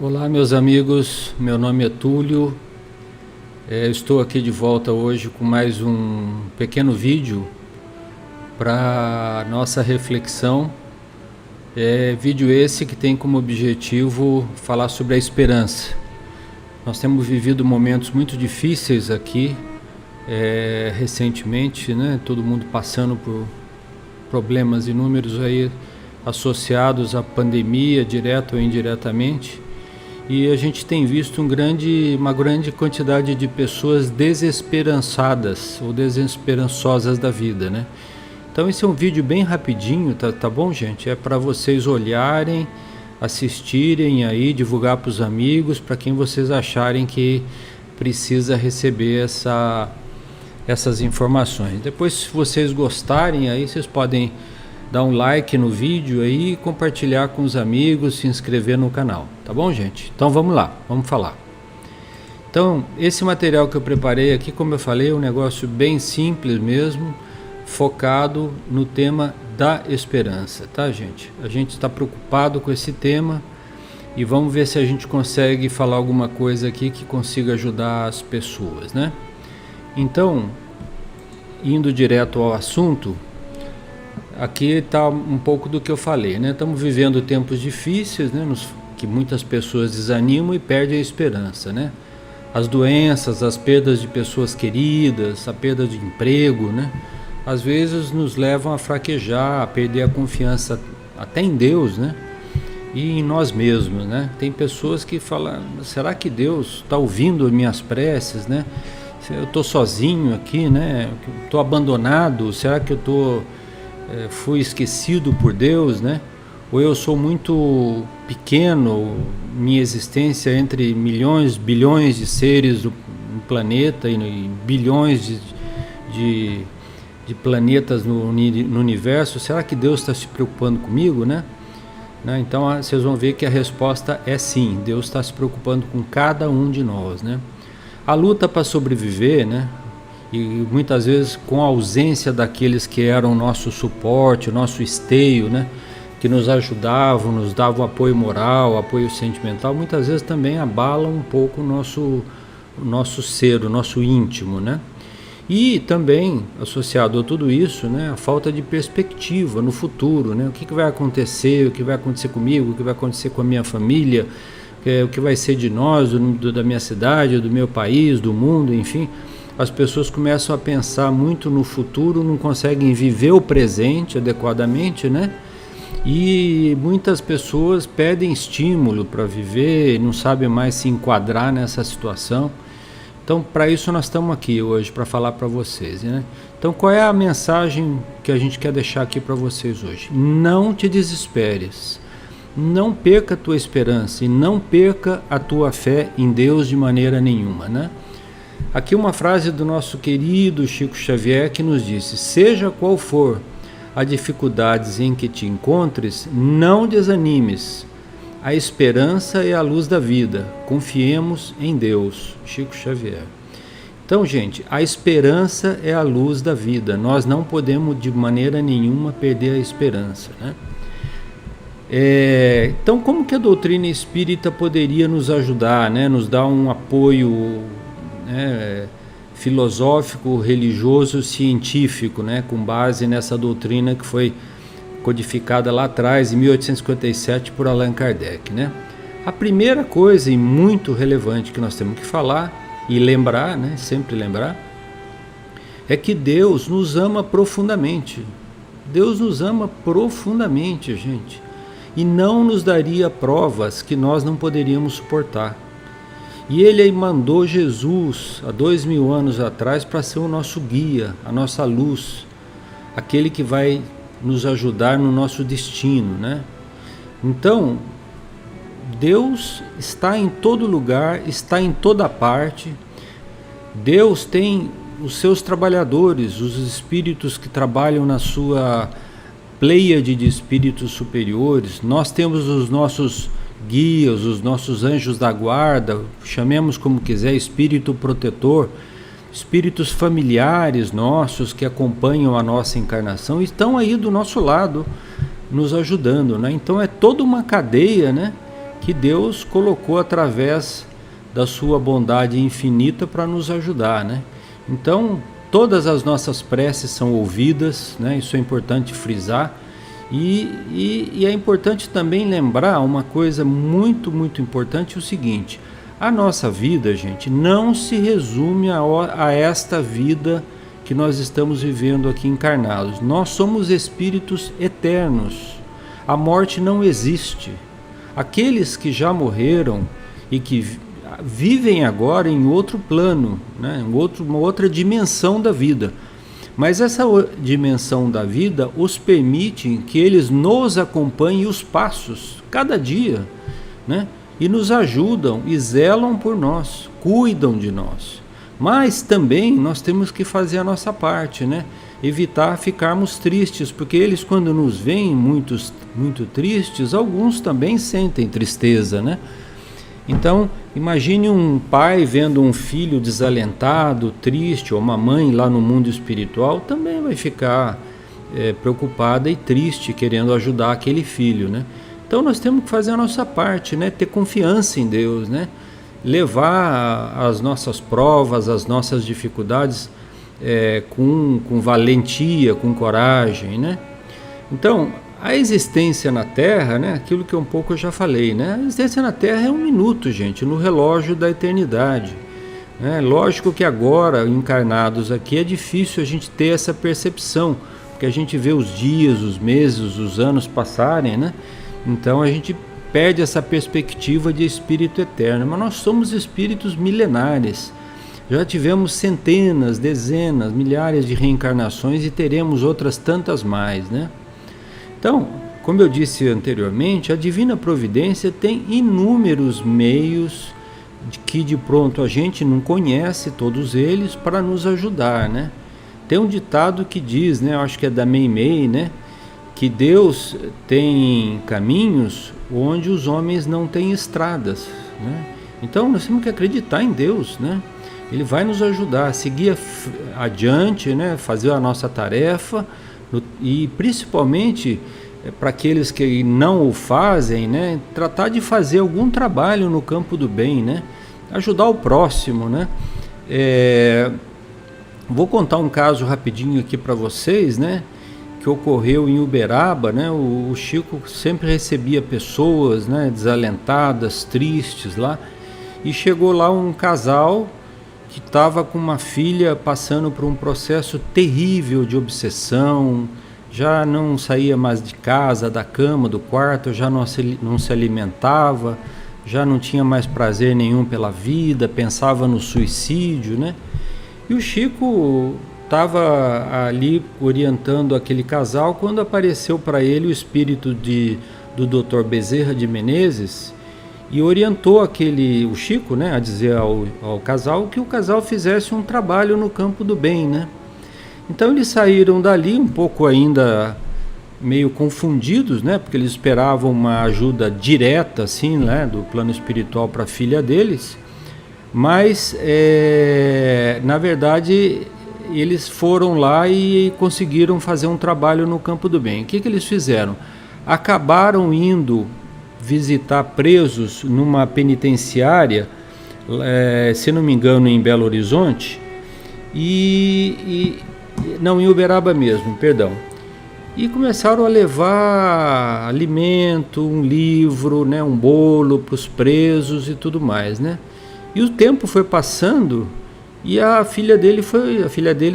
Olá, meus amigos, meu nome é Túlio. Estou aqui de volta hoje com mais um pequeno vídeo para nossa reflexão. Vídeo esse que tem como objetivo falar sobre a esperança. Nós temos vivido momentos muito difíceis aqui recentemente, né? Todo mundo passando por problemas inúmeros aí associados à pandemia, direto ou indiretamente. E a gente tem visto uma grande quantidade de pessoas desesperançadas ou desesperançosas da vida, né? Então esse é um vídeo bem rapidinho, tá bom, gente? É para vocês olharem, assistirem aí, divulgar para os amigos, para quem vocês acharem que precisa receber essas informações. Depois, se vocês gostarem, aí vocês podem dar um like no vídeo aí, compartilhar com os amigos, se inscrever no canal, tá bom, gente? Então vamos lá, vamos falar. Então, esse material que eu preparei aqui, como eu falei, é um negócio bem simples mesmo, focado no tema da esperança, tá, gente? A gente está preocupado com esse tema e vamos ver se a gente consegue falar alguma coisa aqui que consiga ajudar as pessoas, né? Então, indo direto ao assunto, aqui está um pouco do que eu falei, né? Estamos vivendo tempos difíceis, né? Que muitas pessoas desanimam e perdem a esperança, né? As doenças, as perdas de pessoas queridas, a perda de emprego, né? Às vezes nos levam a fraquejar, a perder a confiança até em Deus, né? E em nós mesmos, né? Tem pessoas que falam, será que Deus está ouvindo minhas preces, né? Eu estou sozinho aqui, né? Estou abandonado, será que eu fui esquecido por Deus, né? Ou eu sou muito pequeno, minha existência entre milhões, bilhões de seres no planeta e bilhões de planetas no universo, será que Deus está se preocupando comigo, né? Então vocês vão ver que a resposta é sim, Deus está se preocupando com cada um de nós, né? A luta para sobreviver, né? E muitas vezes com a ausência daqueles que eram o nosso suporte, o nosso esteio, né? Que nos ajudavam, nos davam apoio moral, apoio sentimental, muitas vezes também abalam um pouco o nosso ser, o nosso íntimo, né? E também, associado a tudo isso, né, a falta de perspectiva no futuro, né? O que vai acontecer, o que vai acontecer comigo, o que vai acontecer com a minha família, o que vai ser de nós, da minha cidade, do meu país, do mundo, enfim. As pessoas começam a pensar muito no futuro, não conseguem viver o presente adequadamente, né? E muitas pessoas perdem estímulo para viver, não sabem mais se enquadrar nessa situação. Então, para isso nós estamos aqui hoje, para falar para vocês, né? Então, qual é a mensagem que a gente quer deixar aqui para vocês hoje? Não te desesperes, não perca a tua esperança e não perca a tua fé em Deus de maneira nenhuma, né? Aqui uma frase do nosso querido Chico Xavier que nos disse: seja qual for a dificuldades em que te encontres, não desanimes. A esperança é a luz da vida. Confiemos em Deus. Chico Xavier. Então, gente, a esperança é a luz da vida. Nós não podemos de maneira nenhuma perder a esperança, né? Então, como que a doutrina espírita poderia nos ajudar, né? Nos dar um apoio, né, filosófico, religioso, científico, né? Com base nessa doutrina que foi codificada lá atrás, em 1857, por Allan Kardec, né? A primeira coisa e muito relevante que nós temos que falar e lembrar, né, sempre lembrar, é que Deus nos ama profundamente. Deus nos ama profundamente, gente, e não nos daria provas que nós não poderíamos suportar. E Ele mandou Jesus, há 2000 anos atrás, para ser o nosso guia, a nossa luz, aquele que vai nos ajudar no nosso destino, né? Então, Deus está em todo lugar, está em toda parte. Deus tem os seus trabalhadores, os espíritos que trabalham na sua pleiade de espíritos superiores. Nós temos os nossos guias, os nossos anjos da guarda, chamemos como quiser, espírito protetor, espíritos familiares nossos que acompanham a nossa encarnação, estão aí do nosso lado, nos ajudando, né? Então é toda uma cadeia, né, que Deus colocou através da sua bondade infinita para nos ajudar, né? Então, todas as nossas preces são ouvidas, né? Isso é importante frisar. E é importante também lembrar uma coisa muito, muito importante, o seguinte: a nossa vida, gente, não se resume a esta vida que nós estamos vivendo aqui encarnados. Nós somos espíritos eternos. A morte não existe. Aqueles que já morreram e que vivem agora em outro plano, né? Uma outra dimensão da vida. Mas essa dimensão da vida os permite que eles nos acompanhem os passos, cada dia, né? E nos ajudam e zelam por nós, cuidam de nós. Mas também nós temos que fazer a nossa parte, né? Evitar ficarmos tristes, porque eles, quando nos veem muito tristes, alguns também sentem tristeza, né? Então, imagine um pai vendo um filho desalentado, triste, ou uma mãe lá no mundo espiritual também vai ficar preocupada e triste, querendo ajudar aquele filho, né? Então nós temos que fazer a nossa parte, né? Ter confiança em Deus, né? Levar as nossas provas, as nossas dificuldades com valentia, com coragem, né? Então, a existência na Terra, né, aquilo que um pouco eu já falei, né, a existência na Terra é um minuto, gente, no relógio da eternidade. Né? Lógico que agora, encarnados aqui, é difícil a gente ter essa percepção, porque a gente vê os dias, os meses, os anos passarem, né? Então a gente perde essa perspectiva de espírito eterno, mas nós somos espíritos milenares. Já tivemos centenas, dezenas, milhares de reencarnações e teremos outras tantas mais, né? Então, como eu disse anteriormente, a Divina Providência tem inúmeros meios que de pronto a gente não conhece todos eles para nos ajudar, né? Tem um ditado que diz, né, eu acho que é da Meimei, né, que Deus tem caminhos onde os homens não têm estradas, né? Então nós temos que acreditar em Deus, né? Ele vai nos ajudar a seguir adiante, né, fazer a nossa tarefa. E principalmente para aqueles que não o fazem, né, tratar de fazer algum trabalho no campo do bem, né, ajudar o próximo, né. Vou contar um caso rapidinho aqui para vocês, né, que ocorreu em Uberaba, né. O Chico sempre recebia pessoas, né, desalentadas, tristes lá, e chegou lá um casal que estava com uma filha passando por um processo terrível de obsessão, já não saía mais de casa, da cama, do quarto, já não se alimentava, já não tinha mais prazer nenhum pela vida, pensava no suicídio, né? E o Chico estava ali orientando aquele casal quando apareceu para ele o espírito do Dr. Bezerra de Menezes, e orientou o Chico, né, a dizer ao casal que o casal fizesse um trabalho no campo do bem, né? Então eles saíram dali um pouco ainda meio confundidos, né, porque eles esperavam uma ajuda direta, assim, né, do plano espiritual para a filha deles, mas na verdade eles foram lá e conseguiram fazer um trabalho no campo do bem. O que eles fizeram? Acabaram indo visitar presos numa penitenciária, se não me engano em Belo Horizonte, não, em Uberaba mesmo, perdão. E começaram a levar alimento, um livro, né, um bolo para os presos e tudo mais, né? E o tempo foi passando e a filha deles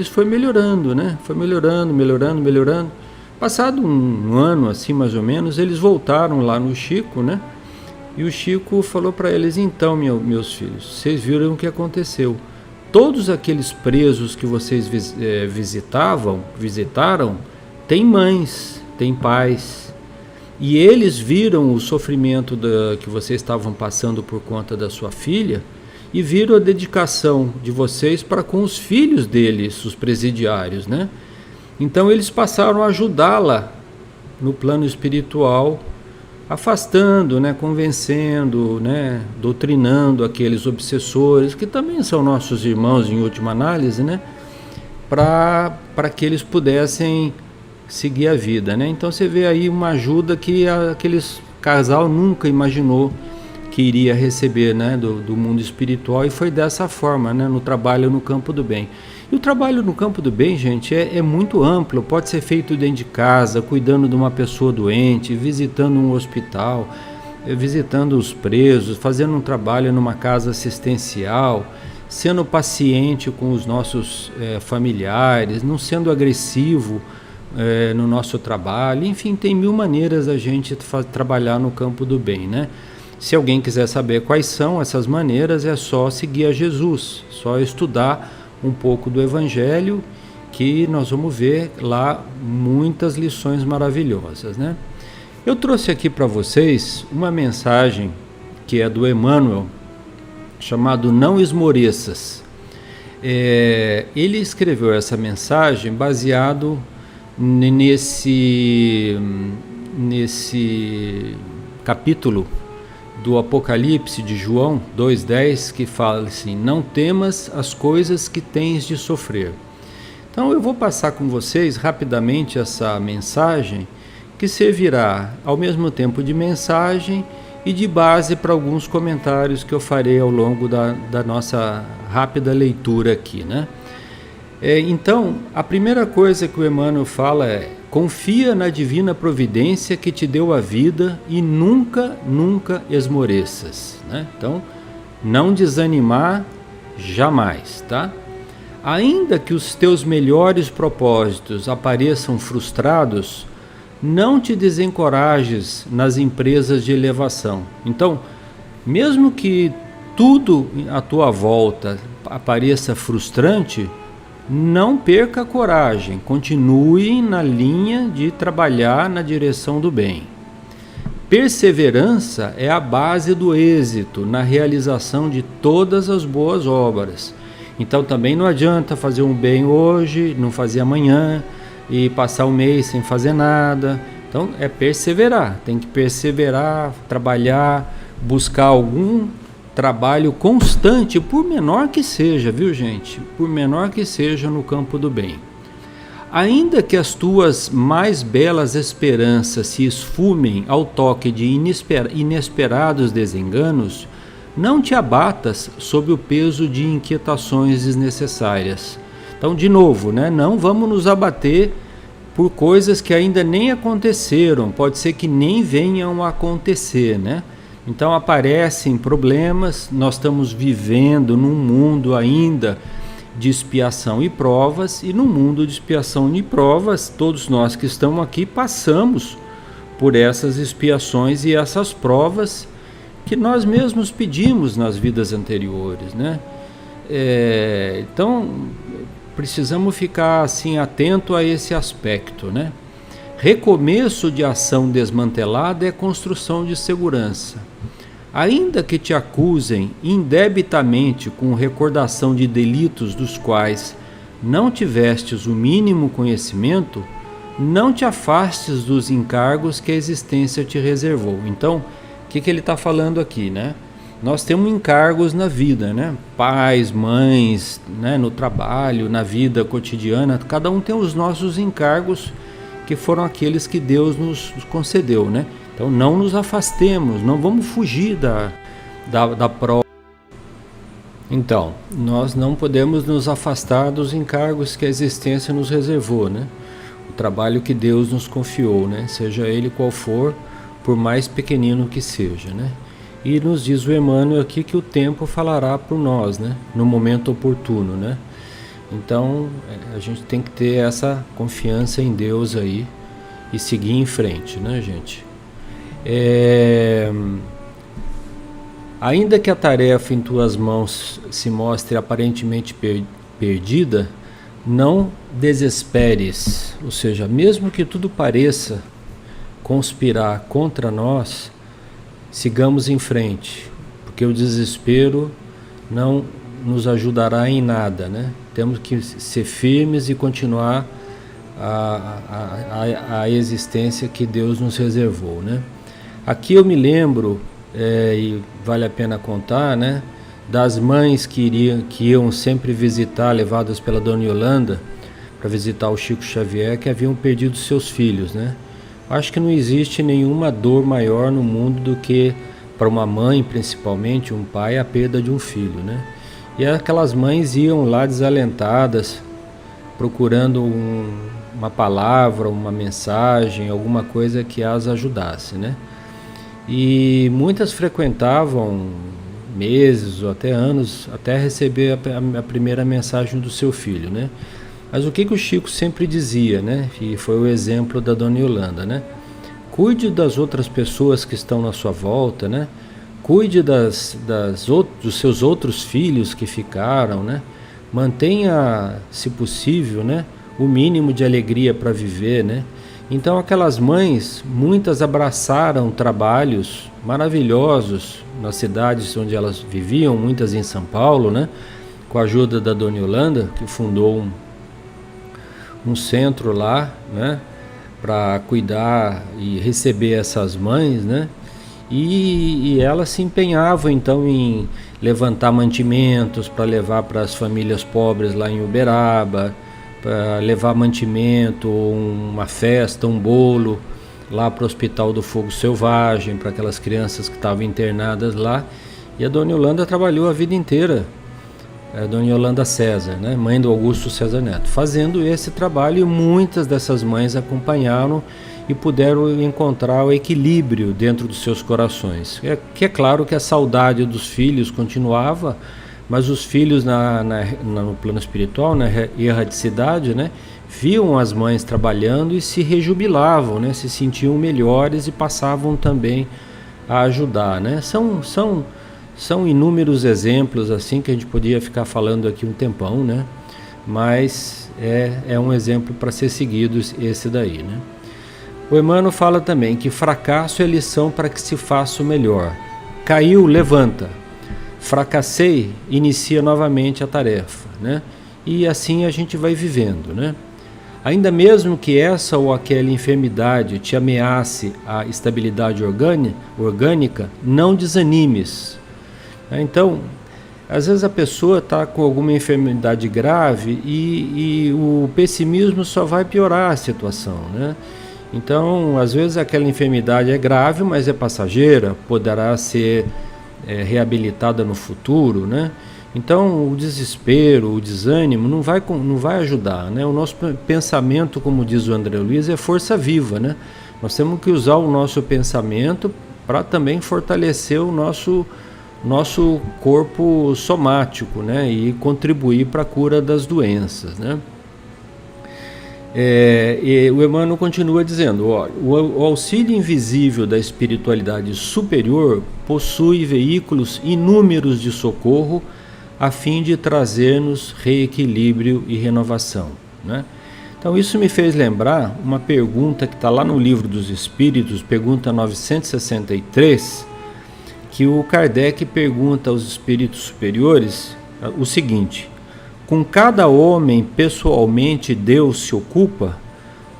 foi melhorando, né? Foi melhorando. Passado um ano, assim mais ou menos, eles voltaram lá no Chico, né? E o Chico falou para eles: então, meus filhos, vocês viram o que aconteceu. Todos aqueles presos que vocês visitaram, têm mães, têm pais. E eles viram o sofrimento que vocês estavam passando por conta da sua filha e viram a dedicação de vocês para com os filhos deles, os presidiários, né? Então eles passaram a ajudá-la no plano espiritual, afastando, né, convencendo, né, doutrinando aqueles obsessores, que também são nossos irmãos em última análise, né, para que eles pudessem seguir a vida, né? Então você vê aí uma ajuda que aquele casal nunca imaginou que iria receber, né, do mundo espiritual, e foi dessa forma, né, no trabalho no campo do bem. E o trabalho no campo do bem, gente, é muito amplo, pode ser feito dentro de casa, cuidando de uma pessoa doente, visitando um hospital, visitando os presos, fazendo um trabalho numa casa assistencial, sendo paciente com os nossos familiares, não sendo agressivo no nosso trabalho. Enfim, tem mil maneiras da gente trabalhar no campo do bem, né? Se alguém quiser saber quais são essas maneiras, é só seguir a Jesus, só estudar um pouco do Evangelho, que nós vamos ver lá muitas lições maravilhosas, né? Eu trouxe aqui para vocês uma mensagem que é do Emmanuel, chamado Não Esmoreças. Ele escreveu essa mensagem baseado nesse capítulo do Apocalipse de João 2,10, que fala assim: não temas as coisas que tens de sofrer. Então eu vou passar com vocês rapidamente essa mensagem, que servirá ao mesmo tempo de mensagem e de base para alguns comentários que eu farei ao longo da nossa rápida leitura aqui, né? Então, a primeira coisa que o Emmanuel fala é: confia na divina providência que te deu a vida e nunca, nunca esmoreças, né? Então, não desanimar jamais, tá? Ainda que os teus melhores propósitos apareçam frustrados, não te desencorajes nas empresas de elevação. Então, mesmo que tudo à tua volta pareça frustrante, não perca a coragem, continue na linha de trabalhar na direção do bem. Perseverança é a base do êxito na realização de todas as boas obras. Então também não adianta fazer um bem hoje, não fazer amanhã e passar um mês sem fazer nada. Então é perseverar, tem que perseverar, trabalhar, buscar algum trabalho constante, por menor que seja, viu gente? Por menor que seja, no campo do bem. Ainda que as tuas mais belas esperanças se esfumem ao toque de inesperados desenganos, não te abatas sob o peso de inquietações desnecessárias. Então, de novo, né? Não vamos nos abater por coisas que ainda nem aconteceram, pode ser que nem venham a acontecer, né? Então aparecem problemas, nós estamos vivendo num mundo ainda de expiação e provas, e no mundo de expiação e provas, todos nós que estamos aqui passamos por essas expiações e essas provas que nós mesmos pedimos nas vidas anteriores, né? Então precisamos ficar assim atento a esse aspecto, né? Recomeço de ação desmantelada é construção de segurança. Ainda que te acusem indebitamente com recordação de delitos dos quais não tivestes o mínimo conhecimento, não te afastes dos encargos que a existência te reservou. Então, o que ele está falando aqui, né? Nós temos encargos na vida, né? Pais, mães, né? No trabalho, na vida cotidiana, cada um tem os nossos encargos, que foram aqueles que Deus nos concedeu, né? Então não nos afastemos, não vamos fugir da prova. Então, nós não podemos nos afastar dos encargos que a existência nos reservou, né? O trabalho que Deus nos confiou, né? Seja ele qual for, por mais pequenino que seja, né? E nos diz o Emmanuel aqui que o tempo falará por nós, né? No momento oportuno, né? Então, a gente tem que ter essa confiança em Deus aí e seguir em frente, né, gente? Ainda que a tarefa em tuas mãos se mostre aparentemente perdida, não desesperes. Ou seja, mesmo que tudo pareça conspirar contra nós, sigamos em frente, porque o desespero não nos ajudará em nada, né? Temos que ser firmes e continuar a existência que Deus nos reservou, né? Aqui eu me lembro, e vale a pena contar, né, das mães que iam sempre visitar, levadas pela Dona Yolanda, para visitar o Chico Xavier, que haviam perdido seus filhos, né? Acho que não existe nenhuma dor maior no mundo do que para uma mãe, principalmente um pai, a perda de um filho, né? E aquelas mães iam lá desalentadas, procurando uma palavra, uma mensagem, alguma coisa que as ajudasse, né? E muitas frequentavam meses ou até anos até receber a primeira mensagem do seu filho, né? Mas o que o Chico sempre dizia, né? E foi o exemplo da Dona Yolanda, né? Cuide das outras pessoas que estão na sua volta, né? Cuide dos seus outros filhos que ficaram, né? Mantenha, se possível, né, o mínimo de alegria para viver, né? Então aquelas mães, muitas abraçaram trabalhos maravilhosos nas cidades onde elas viviam, muitas em São Paulo, né? Com a ajuda da Dona Yolanda, que fundou um centro lá, né? Para cuidar e receber essas mães, né? E elas se empenhavam então em levantar mantimentos para levar para as famílias pobres lá em Uberaba, para levar mantimento, uma festa, um bolo lá para o Hospital do Fogo Selvagem, para aquelas crianças que estavam internadas lá. E a Dona Yolanda trabalhou a vida inteira, a Dona Yolanda César, né, mãe do Augusto César Neto, fazendo esse trabalho, e muitas dessas mães acompanharam e puderam encontrar o equilíbrio dentro dos seus corações. É claro que a saudade dos filhos continuava, mas os filhos no plano espiritual, na erraticidade, né, viam as mães trabalhando e se rejubilavam, né, se sentiam melhores e passavam também a ajudar, né? São inúmeros exemplos assim que a gente podia ficar falando aqui um tempão, né? Mas é um exemplo para ser seguido esse daí, né? O Emmanuel fala também que fracasso é lição para que se faça o melhor. Caiu, levanta. Fracassei, inicia novamente a tarefa, né? E assim a gente vai vivendo, né? Ainda mesmo que essa ou aquela enfermidade te ameace a estabilidade orgânica, não desanimes. Então, às vezes a pessoa está com alguma enfermidade grave e o pessimismo só vai piorar a situação, né? Então, às vezes aquela enfermidade é grave, mas é passageira, poderá ser reabilitada no futuro, né? Então, o desespero, o desânimo não vai ajudar, né? O nosso pensamento, como diz o André Luiz, é força viva, né? Nós temos que usar o nosso pensamento para também fortalecer o nosso corpo somático, né? E contribuir para a cura das doenças, né? E o Emmanuel continua dizendo, ó, o auxílio invisível da espiritualidade superior possui veículos inúmeros de socorro a fim de trazer-nos reequilíbrio e renovação, né? Então isso me fez lembrar uma pergunta que está lá no Livro dos Espíritos, pergunta 963, que o Kardec pergunta aos espíritos superiores o seguinte: com cada homem pessoalmente Deus se ocupa?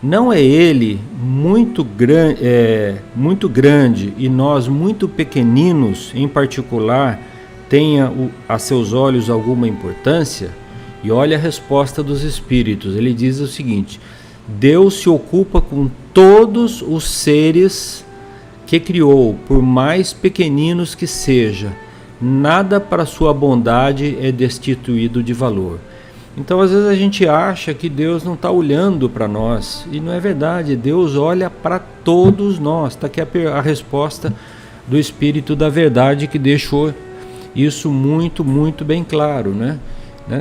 Não é ele muito grande e nós muito pequeninos, em particular, tenha a seus olhos alguma importância? E olha a resposta dos espíritos. Ele diz o seguinte: Deus se ocupa com todos os seres que criou, por mais pequeninos que seja. Nada para sua bondade é destituído de valor. Então, às vezes a gente acha que Deus não está olhando para nós, e não é verdade. Deus olha para todos nós. Está aqui a resposta do Espírito da Verdade, que deixou isso muito, muito bem claro, né?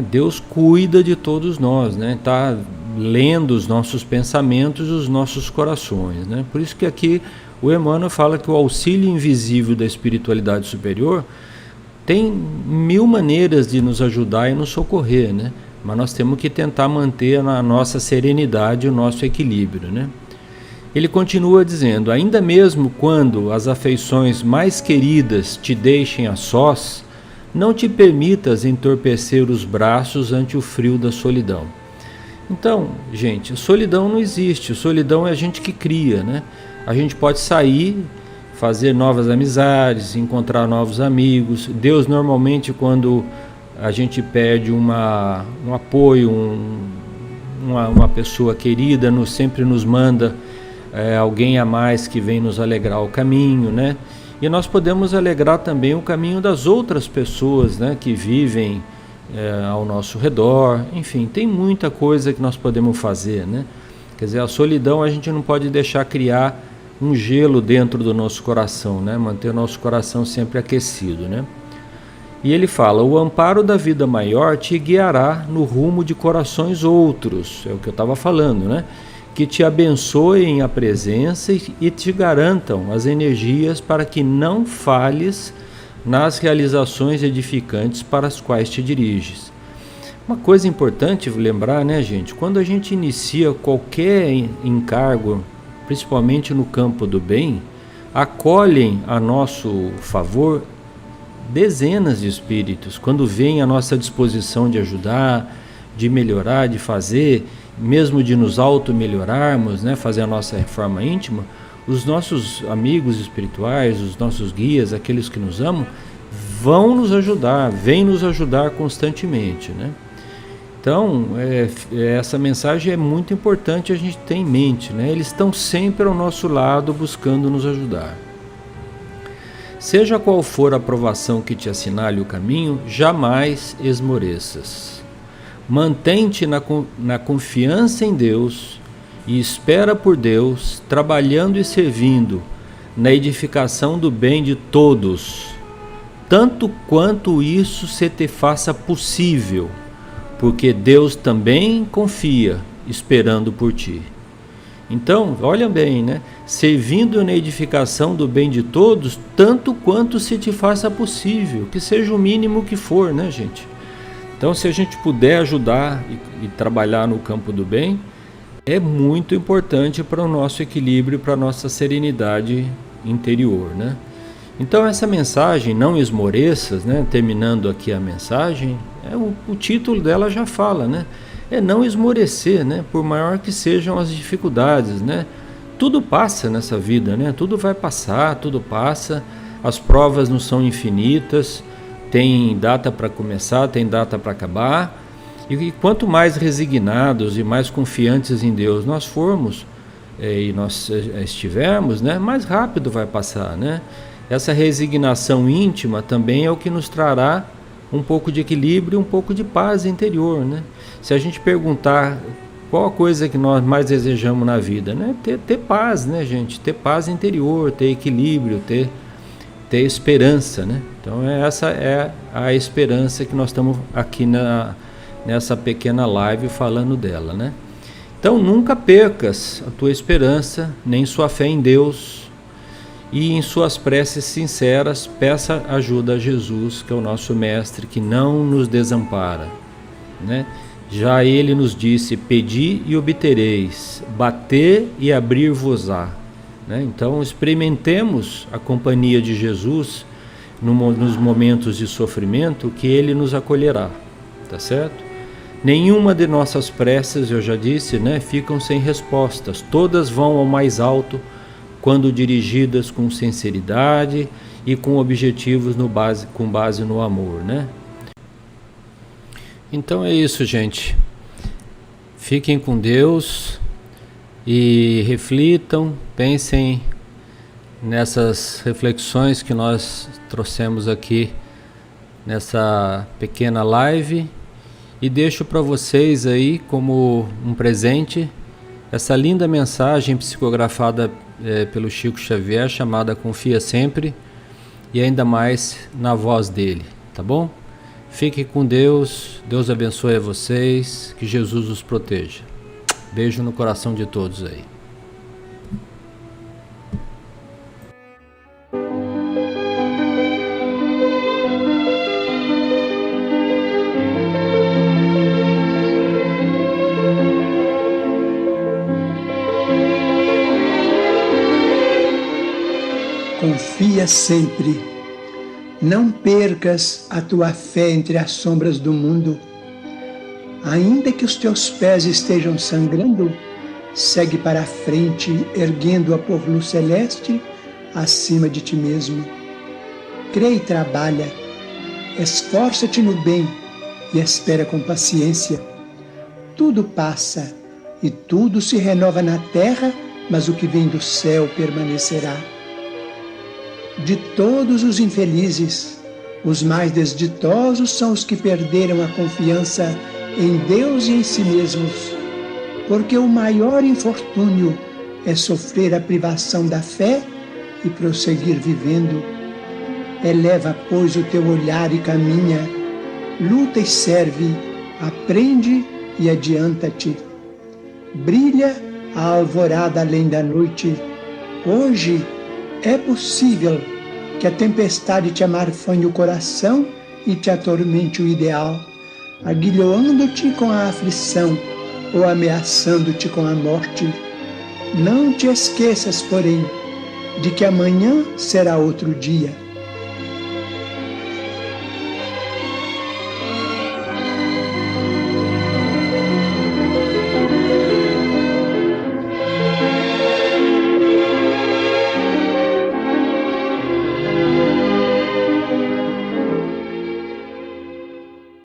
Deus cuida de todos nós, né? Está lendo os nossos pensamentos e os nossos corações, né? Por isso que aqui o Emmanuel fala que o auxílio invisível da espiritualidade superior tem 1000 maneiras de nos ajudar e nos socorrer, né? Mas nós temos que tentar manter a nossa serenidade e o nosso equilíbrio, né? Ele continua dizendo: ainda mesmo quando as afeições mais queridas te deixem a sós, não te permitas entorpecer os braços ante o frio da solidão. Então, gente, solidão não existe. Solidão é a gente que cria, né? A gente pode sair, fazer novas amizades, encontrar novos amigos. Deus normalmente, quando a gente perde um apoio, uma pessoa querida, sempre nos manda alguém a mais que vem nos alegrar o caminho, né? E nós podemos alegrar também o caminho das outras pessoas, né, que vivem ao nosso redor. Enfim, tem muita coisa que nós podemos fazer, né? Quer dizer, a solidão a gente não pode deixar criar um gelo dentro do nosso coração, né? Manter o nosso coração sempre aquecido, né? E ele fala: o amparo da vida maior te guiará no rumo de corações outros, é o que eu estava falando, né? Que te abençoem a presença e te garantam as energias para que não falhes nas realizações edificantes para as quais te diriges. Uma coisa importante lembrar, né, gente? Quando a gente inicia qualquer encargo, principalmente no campo do bem, acolhem a nosso favor dezenas de espíritos. Quando vem a nossa disposição de ajudar, de melhorar, de fazer, mesmo de nos auto-melhorarmos, né, fazer a nossa reforma íntima, os nossos amigos espirituais, os nossos guias, aqueles que nos amam, vão nos ajudar, vêm nos ajudar constantemente, né? Então, essa mensagem é muito importante a gente ter em mente, né? Eles estão sempre ao nosso lado buscando nos ajudar. Seja qual for a provação que te assinale o caminho, jamais esmoreças. Mantém-te na confiança em Deus e espera por Deus, trabalhando e servindo na edificação do bem de todos, tanto quanto isso se te faça possível, porque Deus também confia, esperando por ti. Então, olha bem, né? Servindo na edificação do bem de todos, tanto quanto se te faça possível, que seja o mínimo que for, né, gente? Então, se a gente puder ajudar e trabalhar no campo do bem, é muito importante para o nosso equilíbrio, para a nossa serenidade interior, né? Então, essa mensagem, não esmoreças, né? Terminando aqui a mensagem, o título dela já fala, né? É não esmorecer, né? Por maior que sejam as dificuldades, né? Tudo passa nessa vida, né? Tudo vai passar, tudo passa. As provas não são infinitas, tem data para começar, tem data para acabar. E quanto mais resignados e mais confiantes em Deus nós formos e nós estivermos, né? Mais rápido vai passar, né? Essa resignação íntima também é o que nos trará um pouco de equilíbrio, um pouco de paz interior, né? Se a gente perguntar qual a coisa que nós mais desejamos na vida, né? Ter paz, né, gente? Ter paz interior, ter equilíbrio, ter esperança, né? Então essa é a esperança que nós estamos aqui nessa pequena live falando dela, né? Então nunca percas a tua esperança, nem sua fé em Deus, e em suas preces sinceras peça ajuda a Jesus, que é o nosso mestre, que não nos desampara, né? Já ele nos disse: pedi e obtereis, bater e abrir-vos-á, né? Então experimentemos a companhia de Jesus nos momentos de sofrimento, que ele nos acolherá, tá certo? Nenhuma de nossas preces, eu já disse, né, ficam sem respostas, todas vão ao mais alto quando dirigidas com sinceridade e com objetivos com base no amor, né? Então é isso, gente. Fiquem com Deus e reflitam, pensem nessas reflexões que nós trouxemos aqui nessa pequena live, e deixo para vocês aí como um presente essa linda mensagem psicografada pelo Chico Xavier, chamada Confia Sempre, e ainda mais na voz dele, tá bom? Fiquem com Deus, Deus abençoe a vocês, que Jesus os proteja. Beijo no coração de todos aí. Confia sempre. Não percas a tua fé entre as sombras do mundo. Ainda que os teus pés estejam sangrando, segue para a frente, erguendo-a por luz celeste acima de ti mesmo. Crê e trabalha, esforça-te no bem e espera com paciência. Tudo passa e tudo se renova na terra, mas o que vem do céu permanecerá. de todos os infelizes. Os mais desditosos são os que perderam a confiança em Deus e em si mesmos, porque o maior infortúnio é sofrer a privação da fé e prosseguir vivendo. Eleva, pois, o teu olhar e caminha, luta e serve, aprende e adianta-te. Brilha a alvorada além da noite. Hoje é possível que a tempestade te amarfanhe o coração e te atormente o ideal, aguilhoando-te com a aflição ou ameaçando-te com a morte. Não te esqueças, porém, de que amanhã será outro dia.